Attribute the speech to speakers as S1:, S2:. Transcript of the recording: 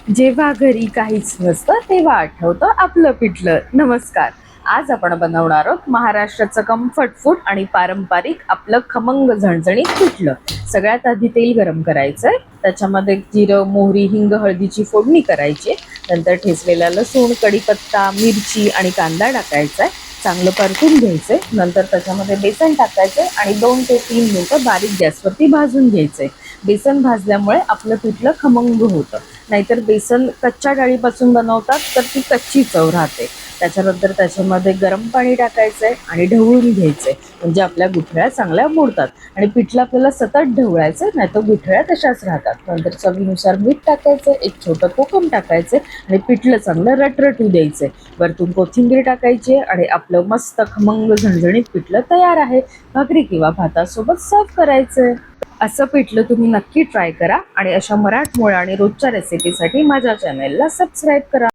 S1: जेव्हा घरी काहीच नसतं तेव्हा आठवतं आपलं पिठलं. नमस्कार. आज आपण बनवणार आहोत महाराष्ट्राचं कम्फर्ट फूड आणि पारंपरिक आपलं खमंग झणझणीत पिठलं. सगळ्यात आधी तेल गरम करायचंय, त्याच्यामध्ये जिरं, मोहरी, हिंग, हळदीची फोडणी करायची. नंतर ठेचलेला लसूण, कढीपत्ता, मिरची आणि कांदा टाकायचा आहे. चांगलं परतून घ्यायचंय. नंतर त्याच्यामध्ये बेसन टाकायचंय आणि 2 ते 3 मिनिटं बारीक गॅसवरती भाजून घ्यायचंय. बेसन भाजल्यामुळे आपलं पिठलं खमंग होतं. नाहीतर बेसन कच्च्या डाळीपासून बनवतात तर ती कच्ची चव राहते. त्याच्यानंतर त्याच्यामध्ये गरम पाणी टाकायचंय आणि ढवळून घ्यायचंय, म्हणजे आपल्या गुठळ्या चांगल्या मोडतात. आणि पिठलं आपल्याला सतत ढवळायचं, नाही तर गुठळ्या तशाच राहतात. नंतर चवीनुसार मीठ टाकायचं, एक छोटं कोकम टाकायचं आणि पिठलं चांगलं रटरटू द्यायचंय. वरतून कोथिंबीर टाकायची आणि आपलं मस्त खमंग झणझणीत पिठलं तयार आहे. भाकरी किंवा भातासोबत सर्व करायचंय. असं पिठलं तुम्ही नक्की ट्राय करा आणि अशा मराठमोळ्या आणि रोजच्या रेसिपीसाठी माझ्या चॅनेलला सबस्क्राईब करा.